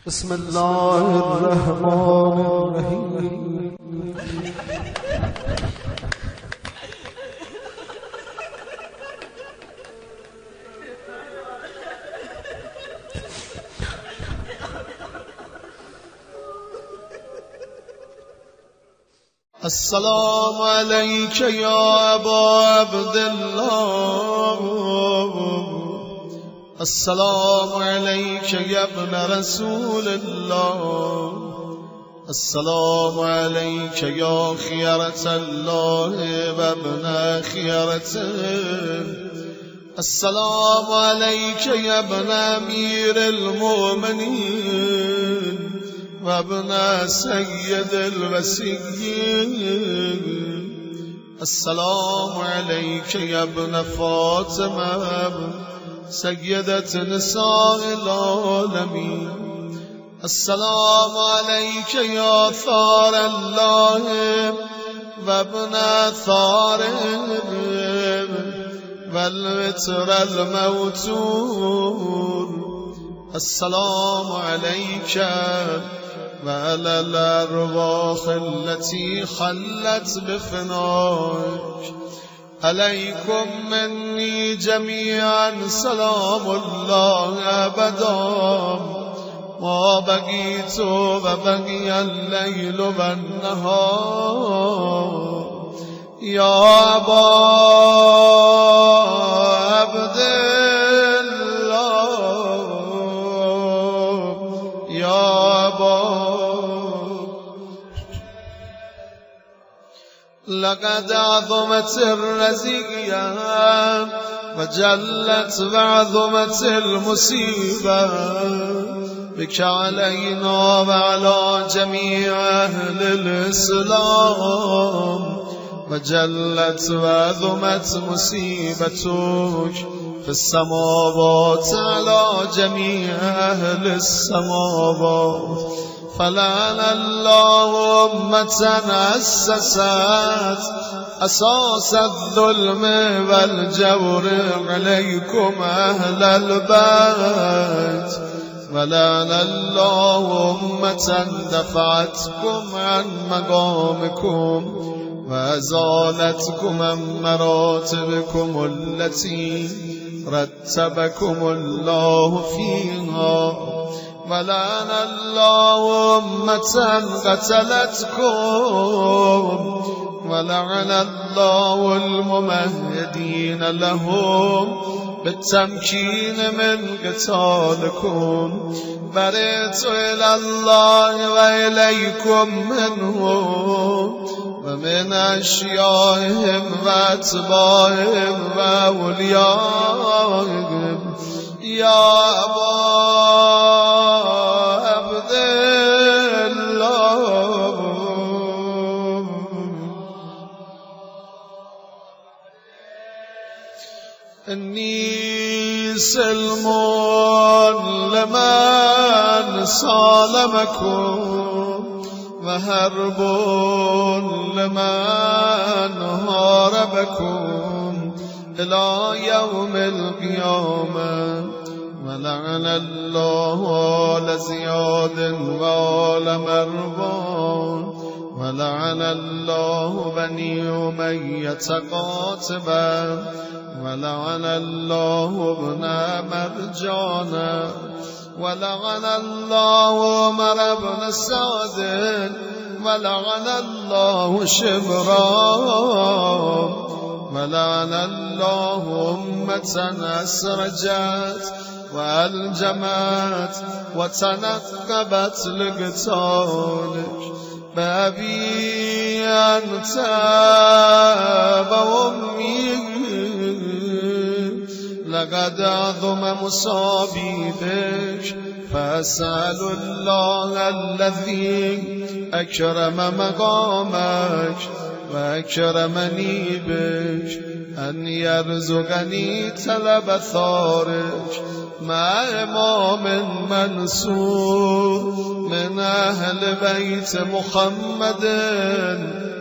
بسم الله الرحمن الرحیم. السلام عليك يا أبا عبد الله، السلام عليك يا ابن رسول الله، السلام عليك يا خيرة الله وابن خيرته، السلام عليك يا ابن أمير المؤمنين وابن سيد الوسيين، السلام عليك يا ابن فاطمة سيدة نساء العالمين، السلام عليك يا ثار الله وابن ثاره والوتر الموتور، السلام عليك وعلى الأرواح التي خلت بفنائك، عليكم مني جميعا سلام الله أبدا ما بقيت وبقي الليل والنهار، يا أبا عبد الله، يا أبا لقد عظمت الرزية وجلت وعظمت المصيبة بك علينا وعلى جميع أهل الإسلام، وجلت وعظمت مصيبتك في السماوات على جميع أهل السماوات، فلعن الله أمة أسست أساس الظلم والجور عليكم أهل البيت، ولعن الله أمة دفعتكم عن مقامكم وأزالتكم عن مراتبكم التي رتبكم الله فيها، ولعن الله أمة قتلتكم، ولعن الله الممهدين لهم بالتمكين من قتالكم، برئت إلى الله وإليكم منهم ومن أشيائهم وأتباعهم وأوليائهم، يا أبا عبد الله، إني سلم لمن سالمكم وهرب لمن هاربكم إلى يوم القيامة، ولعن الله آل زياد وآل مروان، ولعن الله بني أمية قاتبا، ولعن الله ابن مرجانا، ولعن الله عمر بن سعد، ولعن الله شمران، ولعن الله أمة أسرجت وألجمت وتنقبت لقتالك، بأبي أنت وأمي لقد عظم مصابي بك، فأسأل الله الذي أكرم مقامك وأكرمني بك أن يرزقني طلب ثارك مع إمام منصور من أهل بيت محمد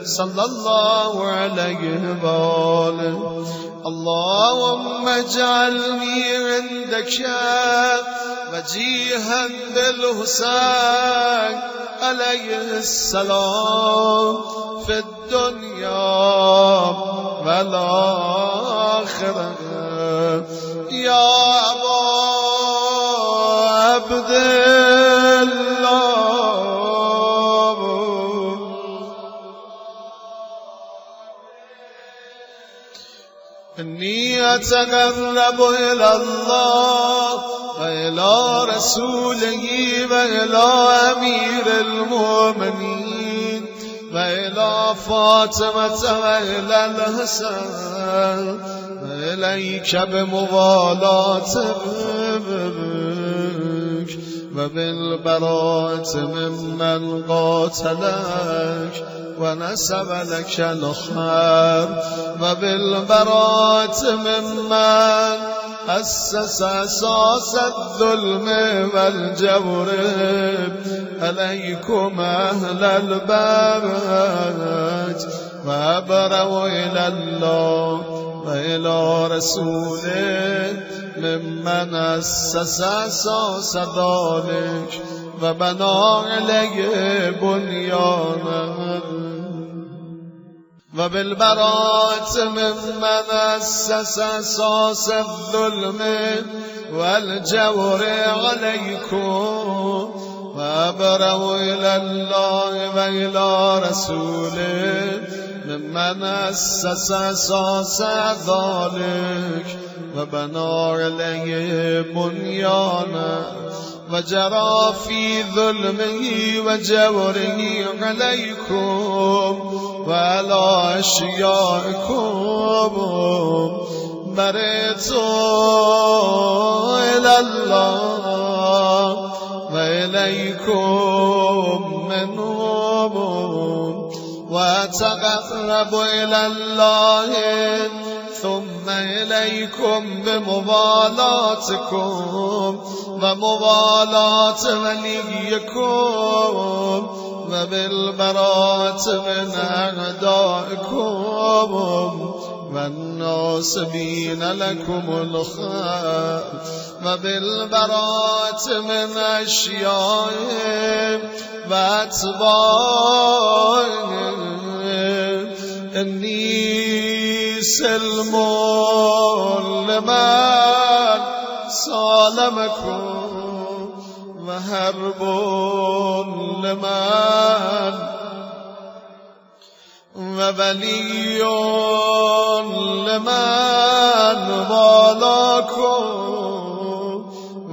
صلى الله عليه وآله. اللهم اجعلني عندك وجيها بالحسين عليه السلام في الدنيا والآخرة. يا أبا عبد الله إني أتقرب إلى الله وإلى رسوله وإلى أمير المؤمنين وإلى فاطمة وإلى الحسن وإليك بموالاتك وبالبراءة ممن قاتلك ونسب لك الخير وبالبراءة ممن أسس أساس الظلم والجور عليكم أهل البيت وأبروا إلى الله وإلى رسوله ممن أسس أساس ذلك وبنى عليه بنيانا وبالبراءة ممن أسس أساس الظلم والجور عليكم وأبروا إلى الله وإلى رسوله ممن أسس أساس ذلك وبنى عليه بنيانا وجرى في ظلمه وجوره عليكم وعلى أشيائكم برئت إلى الله وإليكم منهم وأتقرب إلى الله ثم إليكم بموالاتكم وموالاة وليكم وبالبراءة من أعدائكم والناصبين لكم الخير وبالبراءة من أشيائهم وأتباعهم إني سلم لمن سالمكم وهرب لمن وولي لمن والاكم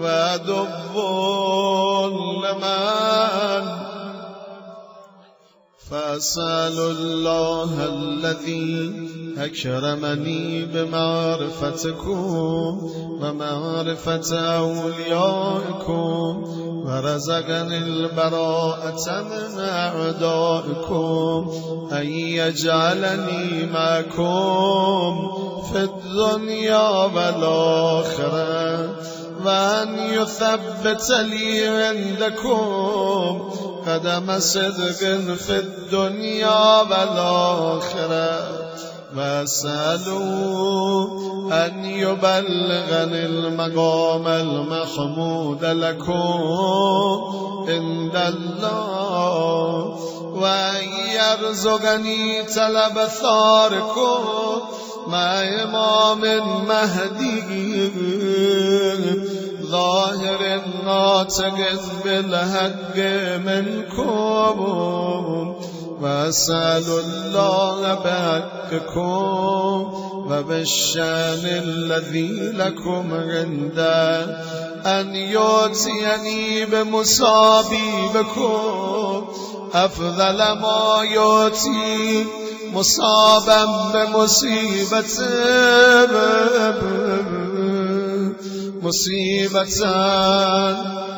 وعدو لمن فأسأل الله الذي أكرمني بمعرفتكم ومعرفة أوليائكم ورزقني البراءة من أعدائكم أن يجعلني معكم في الدنيا والآخرة وأن يثبت لي عندكم قدم صدق في الدنيا والآخرة وأسألوا أن يبلغني المقام المحمود لكم عند الله وأن يرزقني طلب ثاركم مع إمام مهدي ظاهر ناطق بالحق منكم وأسأل الله بحقكم وبالشان الذي لكم عنده أن يؤتيني بمصابيبكم أفضل ما يؤتي مصابا بمصيبة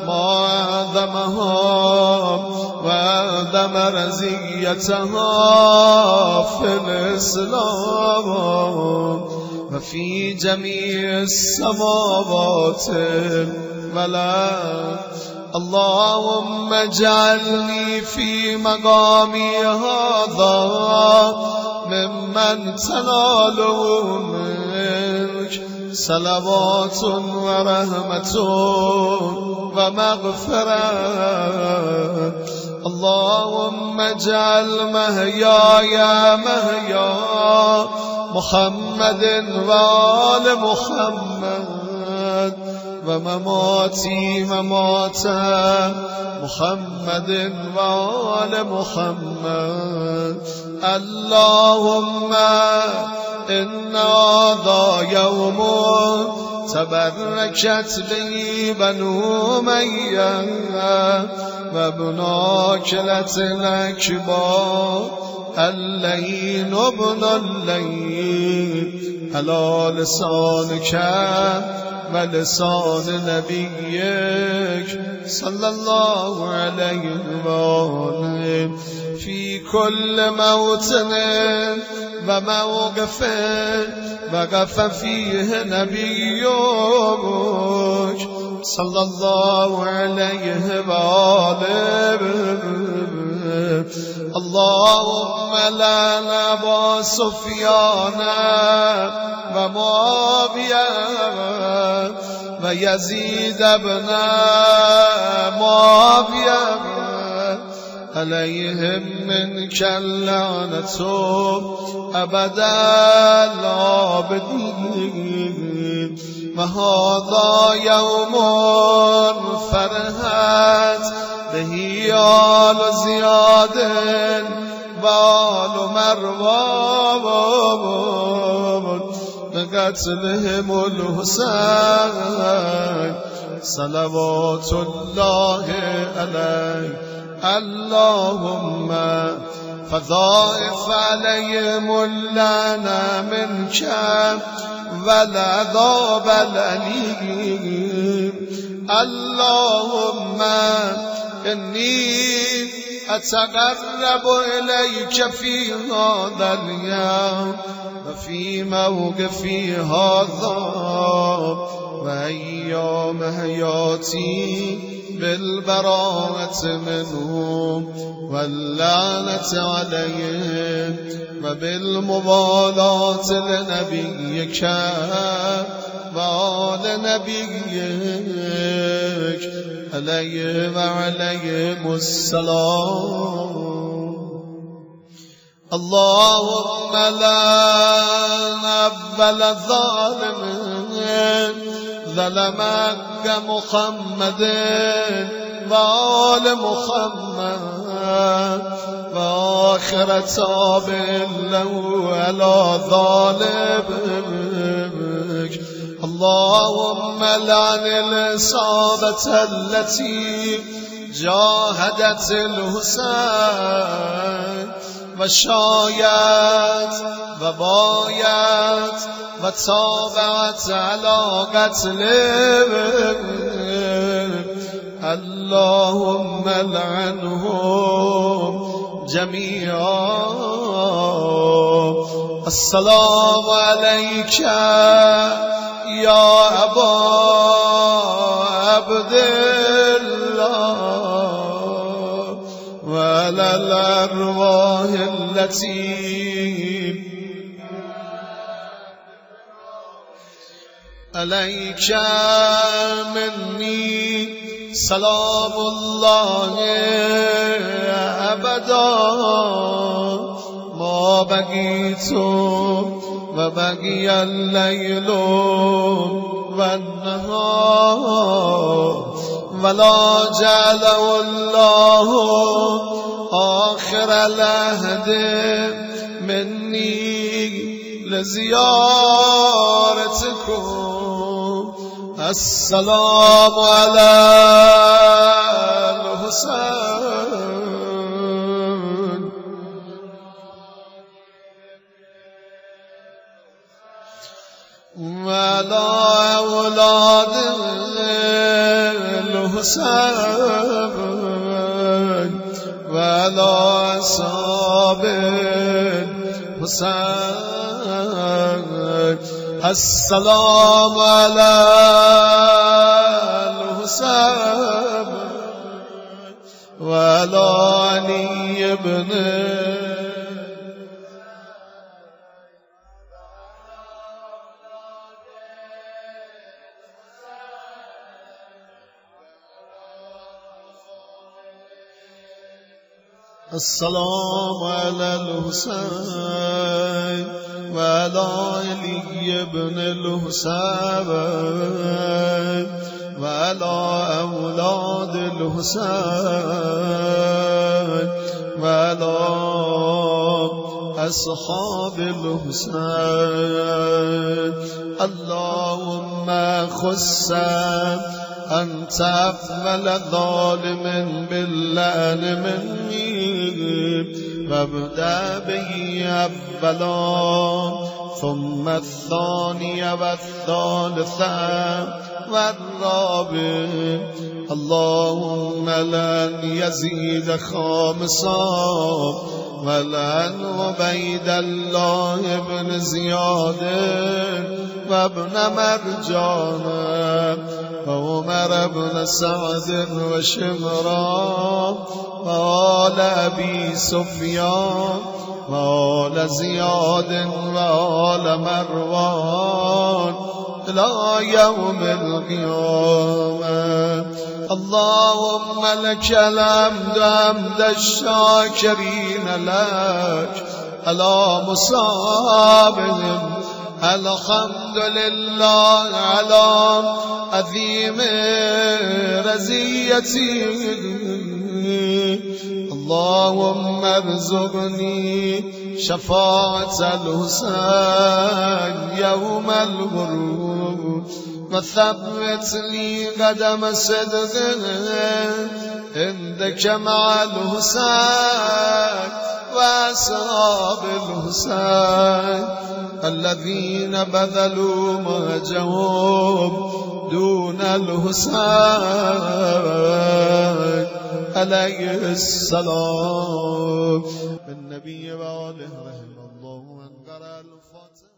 ما أعظمها وأعظم رزيتها في الإسلام وفي جميع السماوات والأرض اللهم اجعلني في مقامي هذا ممن تناله منك صلوات ورحمة ومغفرة. اللهم اجعل محياي محيا محمد وآل محمد ومماتي ممات محمد وآل محمد. اللهم إن هذا يوم تبركت به بنو أمية وابن كلة الأكبر اللين ابن اللين على لسانك ولسان نبيك صلى الله عليه وآله في كل موطن وموقف وقف فيه نبيك صلى الله عليه وآله. اللهم لعن أبا سفيان ومعاوية ويزيد بن معاوية عليهم منك اللعنة أبدا العابدين. وهذا يوم فرحت به آل زياد وآل مروان بقتلهم الحسين صلوات الله عليه. اللهم فضائف عليهم اللعنة منك والعذاب الأليم. اللهم إني أتقرب إليك في هذا اليوم وفي موقفي هذا وأيام حياتي بالبراءة منهم واللعنة عليهم وبالمبالاة لنبيك وآل نبيك عليهم وعليهم السلام. اللهم لعن أول الظالمين ظلمك محمد وآل محمد وآخر تاب له على ظالمك. اللهم لعن الإصابة التي جاهدت الحسين وشايت وبايت وتابعت على قتله. اللهم لعنهم جميعا. السلام عليك يا أبا عبد الله وعلى الأرواح التي عليك مني سلام الله أبدا ما بقيت وبقي الليل والنهار ولا جعله الله آخر العهد مني لزيارتكم. السلام على الحسين وعلى أولاد الحسين وعلى أصحاب الحسين. السلام على الحسين السلام على الحسين وعلى علي بن الحسين وعلى أولاد الحسين وعلى أصحاب الحسين. اللهم خص أنت أفضل ظالم باللعن مني وابدأ به أولا ثم الثاني والثالثة والرابع. اللهم لن يزيد خامسا ولن عبيد الله بن زياد وابن مرجان وعمر بن سعد وشمران وآل أبي سفيان وآل زياد وآل مروان إلى يوم القيامة. اللهم لك الحمد حمد الشاكرين لك على مصابهم. الحمد لله على عظيم رزيتي. اللهم ارزقني شفاعة الحسين يوم الغروب وثبت لي قدم صدق عندك مع الحسين وأصحاب الحسين الذين بذلوا مهجهم دون الحسين عليه السلام. النبي وآله رحمه الله من قرأ الفاتحة.